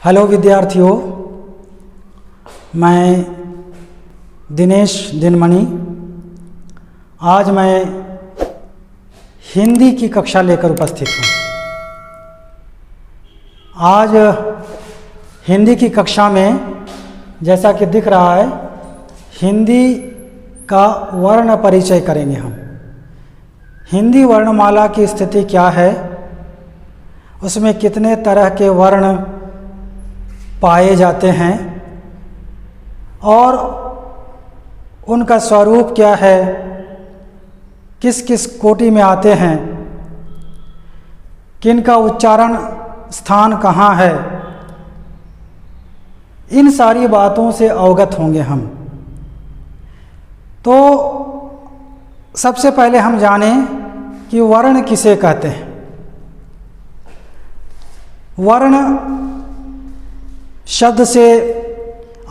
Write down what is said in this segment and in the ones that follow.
Hello विद्यार्थियों, मैं दिनेश दिनमणि आज मैं हिंदी की कक्षा लेकर उपस्थित हूँ। आज हिंदी की कक्षा में जैसा कि दिख रहा है, हिंदी का वर्ण परिचय करेंगे हम। हिंदी वर्णमाला की स्थिति क्या है, उसमें कितने तरह के वर्ण पाए जाते हैं और उनका स्वरूप क्या है, किस किस कोटि में आते हैं, किनका उच्चारण स्थान कहाँ है, इन सारी बातों से अवगत होंगे हम। तो सबसे पहले हम जानें कि वर्ण किसे कहते हैं। वर्ण शब्द से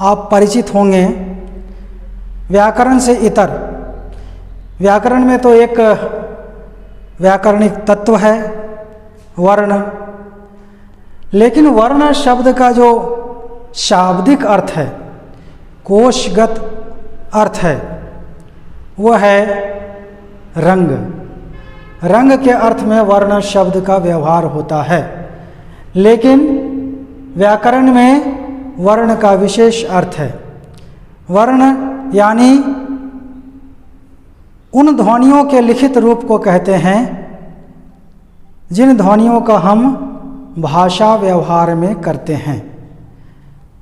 आप परिचित होंगे व्याकरण से इतर। व्याकरण में तो एक व्याकरणिक तत्व है वर्ण, लेकिन वर्ण शब्द का जो शाब्दिक अर्थ है, कोशगत अर्थ है, वो है रंग। रंग के अर्थ में वर्ण शब्द का व्यवहार होता है, लेकिन व्याकरण में वर्ण का विशेष अर्थ है। वर्ण यानी उन ध्वनियों के लिखित रूप को कहते हैं जिन ध्वनियों का हम भाषा व्यवहार में करते हैं।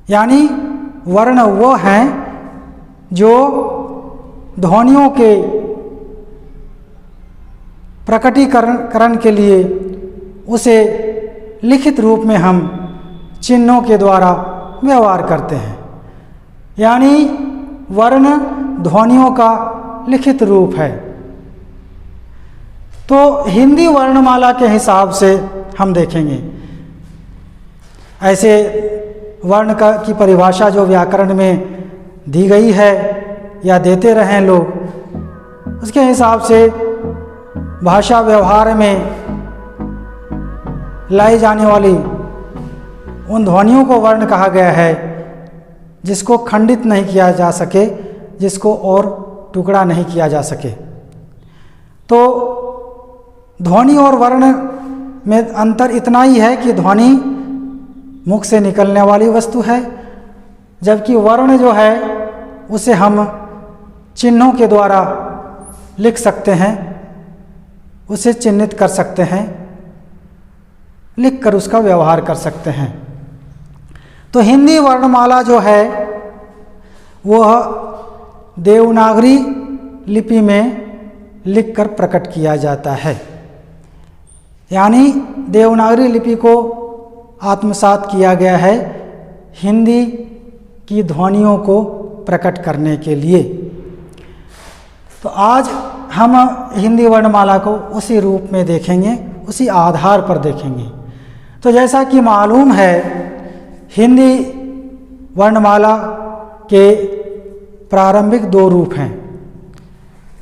यानी वर्ण वो हैं जो ध्वनियों के प्रकटीकरण के लिए उसे लिखित रूप में हम चिन्हों के द्वारा व्यवहार करते हैं। यानी वर्ण ध्वनियों का लिखित रूप है। तो हिंदी वर्णमाला के हिसाब से हम देखेंगे। ऐसे वर्ण की परिभाषा जो व्याकरण में दी गई है या देते रहे लोग, उसके हिसाब से भाषा व्यवहार में लाई जाने वाली उन ध्वनियों को वर्ण कहा गया है जिसको खंडित नहीं किया जा सके, जिसको और टुकड़ा नहीं किया जा सके। तो ध्वनि और वर्ण में अंतर इतना ही है कि ध्वनि मुख से निकलने वाली वस्तु है, जबकि वर्ण जो है उसे हम चिन्हों के द्वारा लिख सकते हैं, उसे चिन्हित कर सकते हैं, लिखकर उसका व्यवहार कर सकते हैं। तो हिंदी वर्णमाला जो है वह देवनागरी लिपि में लिखकर प्रकट किया जाता है। यानी देवनागरी लिपि को आत्मसात किया गया है हिंदी की ध्वनियों को प्रकट करने के लिए। तो आज हम हिंदी वर्णमाला को उसी रूप में देखेंगे, उसी आधार पर देखेंगे। तो जैसा कि मालूम है, हिंदी वर्णमाला के प्रारंभिक दो रूप हैं।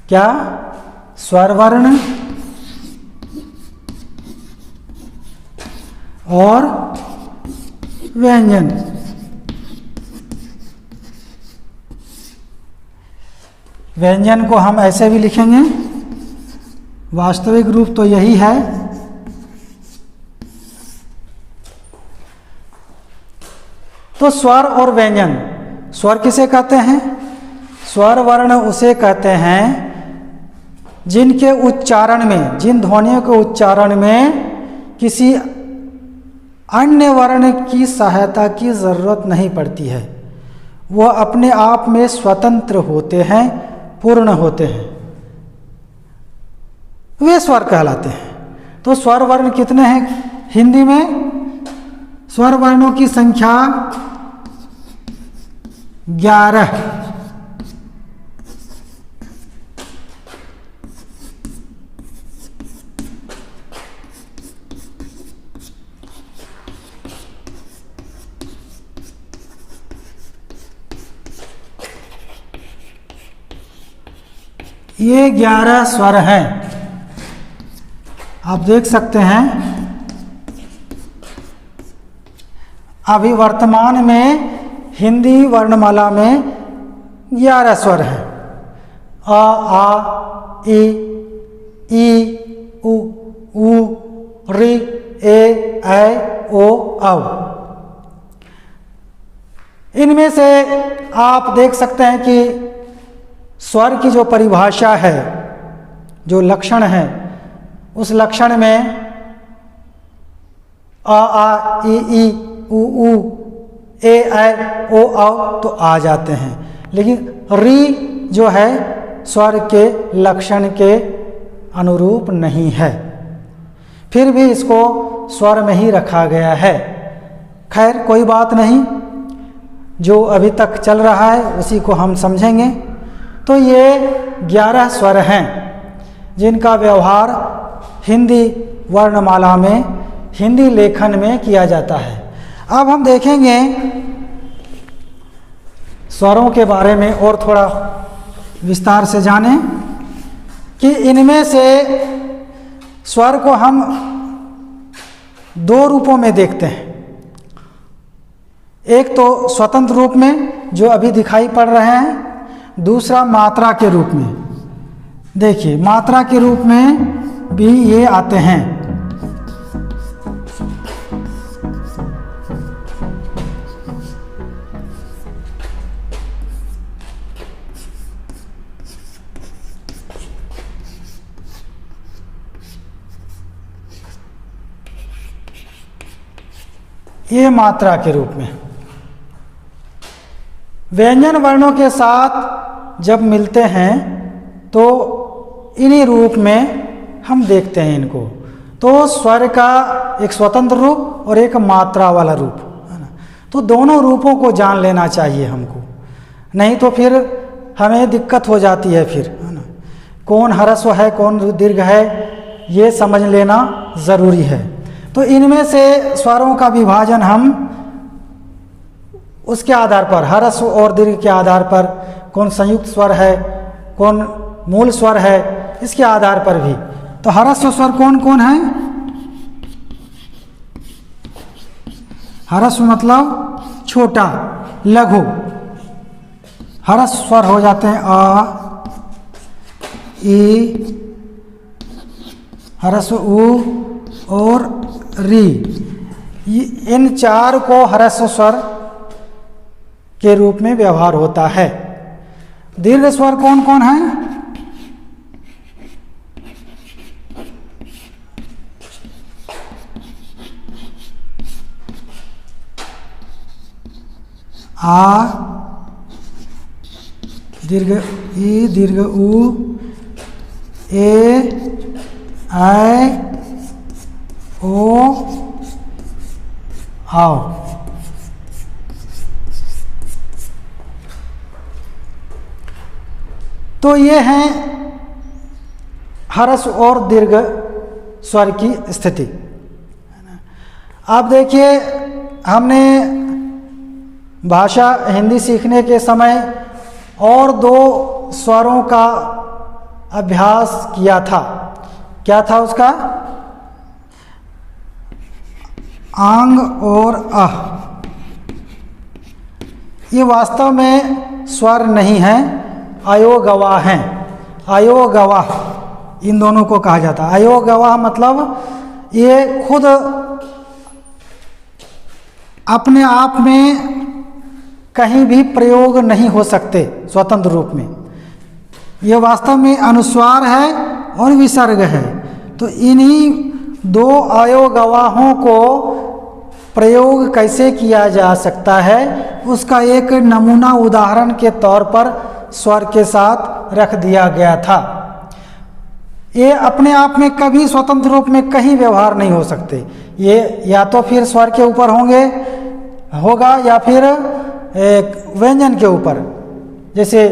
क्या? स्वर वर्ण और व्यंजन। व्यंजन को हम ऐसे भी लिखेंगे, वास्तविक रूप तो यही है। तो स्वर और व्यंजन, स्वर किसे कहते हैं? स्वर वर्ण उसे कहते हैं जिनके उच्चारण में, जिन ध्वनियों के उच्चारण में किसी अन्य वर्ण की सहायता की जरूरत नहीं पड़ती है। वह अपने आप में स्वतंत्र होते हैं, पूर्ण होते हैं, वे स्वर कहलाते हैं। तो स्वर वर्ण कितने हैं हिंदी में? स्वर वर्णों की संख्या 11। ये 11 स्वर हैं। आप देख सकते हैं अभी वर्तमान में हिंदी वर्णमाला में 11 स्वर हैं। अ, आ, ई, उ, ऋ, ए, ऐ, ओ, औ। इनमें से आप देख सकते हैं कि स्वर की जो परिभाषा है, जो लक्षण है, उस लक्षण में अ, आ, ई, उ, ए, ऐ, ओ, औ तो आ जाते हैं। लेकिन री जो है स्वर के लक्षण के अनुरूप नहीं है, फिर भी इसको स्वर में ही रखा गया है। खैर कोई बात नहीं, जो अभी तक चल रहा है उसी को हम समझेंगे। तो ये 11 स्वर हैं जिनका व्यवहार हिंदी वर्णमाला में, हिंदी लेखन में किया जाता है। अब हम देखेंगे स्वरों के बारे में और थोड़ा विस्तार से जानें कि इनमें से स्वर को हम 2 रूपों में देखते हैं। एक तो स्वतंत्र रूप में जो अभी दिखाई पड़ रहे हैं, दूसरा मात्रा के रूप में। देखिए मात्रा के रूप में भी ये आते हैं। ये मात्रा के रूप में व्यंजन वर्णों के साथ जब मिलते हैं तो इन्हीं रूप में हम देखते हैं इनको। तो स्वर का एक स्वतंत्र रूप और एक मात्रा वाला रूप है ना, तो दोनों रूपों को जान लेना चाहिए हमको, नहीं तो फिर हमें दिक्कत हो जाती है फिर, है ना। कौन ह्रस्व है कौन दीर्घ है ये समझ लेना ज़रूरी है। तो इनमें से स्वरों का विभाजन हम उसके आधार पर, ह्रस्व और दीर्घ के आधार पर, कौन संयुक्त स्वर है कौन मूल स्वर है, इसके आधार पर भी। तो ह्रस्व स्वर कौन कौन है? ह्रस्व मतलब छोटा, लघु। ह्रस्व स्वर हो जाते हैं आ, ई, ह्रस्व उ और री। इन 4 को ह्रस्व स्वर के रूप में व्यवहार होता है। दीर्घ स्वर कौन कौन है? आ, दीर्घ ई, दीर्घ उ, ए, ऐ, ओ, आओ। तो ये हैं ह्रस्व और दीर्घ स्वर की स्थिति। अब देखिए हमने भाषा हिंदी सीखने के समय और 2 स्वरों का अभ्यास किया था। क्या था उसका? आंग और अह। ये वास्तव में स्वर नहीं है, अयोगवाह हैं। अयोगवाह इन दोनों को कहा जाता है। अयोगवाह मतलब ये खुद अपने आप में कहीं भी प्रयोग नहीं हो सकते स्वतंत्र रूप में। ये वास्तव में अनुस्वार है और विसर्ग है। तो इन्हीं 2 अयोगवाहों को प्रयोग कैसे किया जा सकता है उसका एक नमूना उदाहरण के तौर पर स्वर के साथ रख दिया गया था। ये अपने आप में कभी स्वतंत्र रूप में कहीं व्यवहार नहीं हो सकते। ये या तो फिर स्वर के ऊपर होगा या फिर एक व्यंजन के ऊपर, जैसे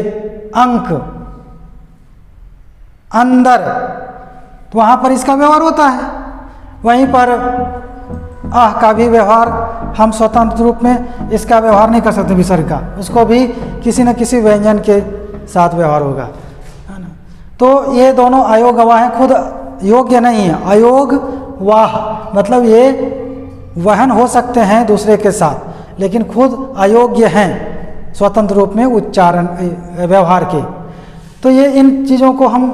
अंक, अंदर, तो वहाँ पर इसका व्यवहार होता है। वहीं पर आह का भी व्यवहार हम स्वतंत्र रूप में इसका व्यवहार नहीं कर सकते विसर्ग का, उसको भी किसी न किसी व्यंजन के साथ व्यवहार होगा, है ना। तो ये दोनों अयोगवाह हैं, खुद योग्य नहीं है। अयोग वाह मतलब ये वहन हो सकते हैं दूसरे के साथ, लेकिन खुद अयोग्य हैं स्वतंत्र रूप में उच्चारण व्यवहार के। तो ये इन चीज़ों को हम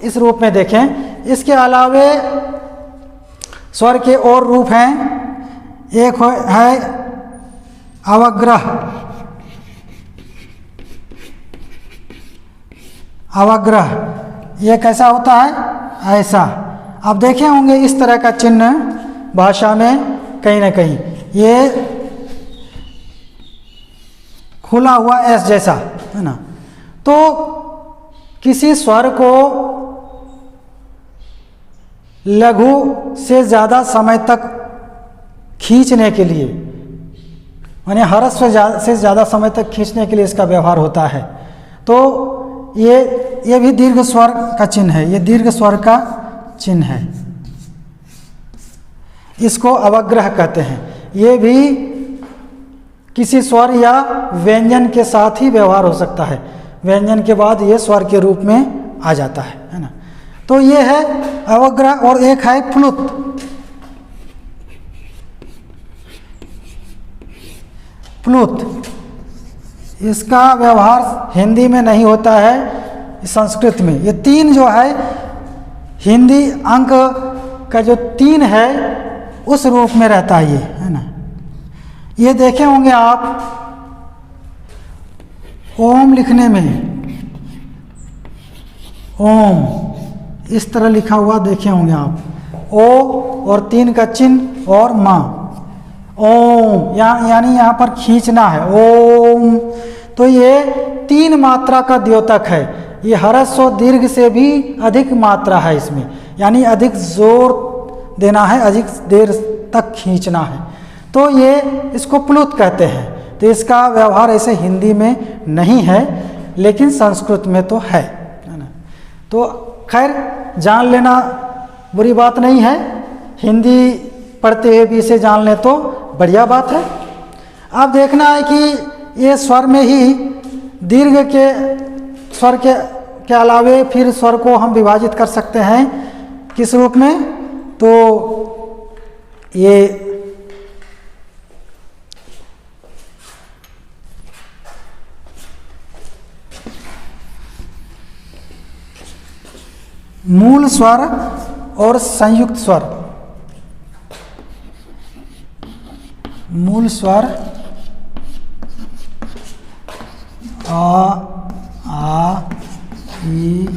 इस रूप में देखें। इसके अलावे स्वर के और रूप हैं। एक है अवग्रह। अवग्रह ये कैसा होता है? ऐसा। आप देखे होंगे इस तरह का चिन्ह भाषा में कहीं ना कहीं, ये खुला हुआ एस जैसा है ना। तो किसी स्वर को लघु से ज़्यादा समय तक खींचने के लिए, माने ह्रस्व से ज़्यादा समय तक खींचने के लिए इसका व्यवहार होता है। तो ये भी दीर्घ स्वर का चिन्ह है, ये दीर्घ स्वर का चिन्ह है, इसको अवग्रह कहते हैं। ये भी किसी स्वर या व्यंजन के साथ ही व्यवहार हो सकता है, व्यंजन के बाद ये स्वर के रूप में आ जाता है ना। तो ये है अवग्रह। और एक है प्लुत। प्लुत इसका व्यवहार हिंदी में नहीं होता है, संस्कृत में। ये 3 जो है हिंदी अंक का जो 3 है उस रूप में रहता है ये, है ना। ये देखे होंगे आप ओम लिखने में, ओम इस तरह लिखा हुआ देखे होंगे आप, ओ और 3 का चिन्ह और माँ, ओम यानी यहाँ पर खींचना है, ओम। तो ये 3 मात्रा का द्योतक है। ये ह्रस्व दीर्घ से भी अधिक मात्रा है इसमें, यानी अधिक जोर देना है, अधिक देर तक खींचना है। तो ये इसको प्लुत कहते हैं। तो इसका व्यवहार ऐसे हिंदी में नहीं है, लेकिन संस्कृत में तो है ना। तो खैर जान लेना बुरी बात नहीं है, हिंदी पढ़ते हुए भी इसे जान लें तो बढ़िया बात है। अब देखना है कि ये स्वर में ही दीर्घ के स्वर के अलावे फिर स्वर को हम विभाजित कर सकते हैं किस रूप में? तो ये मूल स्वर और संयुक्त स्वर। मूल स्वर आ ई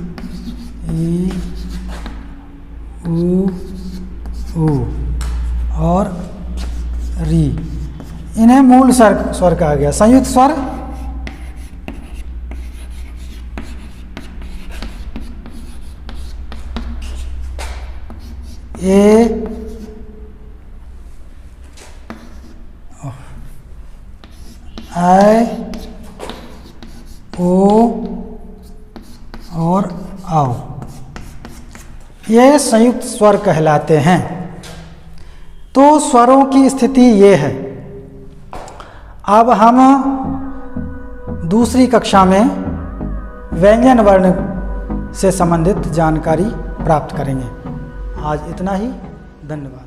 उ और री, इन्हें मूल स्वर कहा गया। संयुक्त स्वर ए ऐ ओ और आओ, ये संयुक्त स्वर कहलाते हैं। तो स्वरों की स्थिति ये है। अब हम दूसरी कक्षा में व्यंजन वर्ण से संबंधित जानकारी प्राप्त करेंगे। आज इतना ही, धन्यवाद।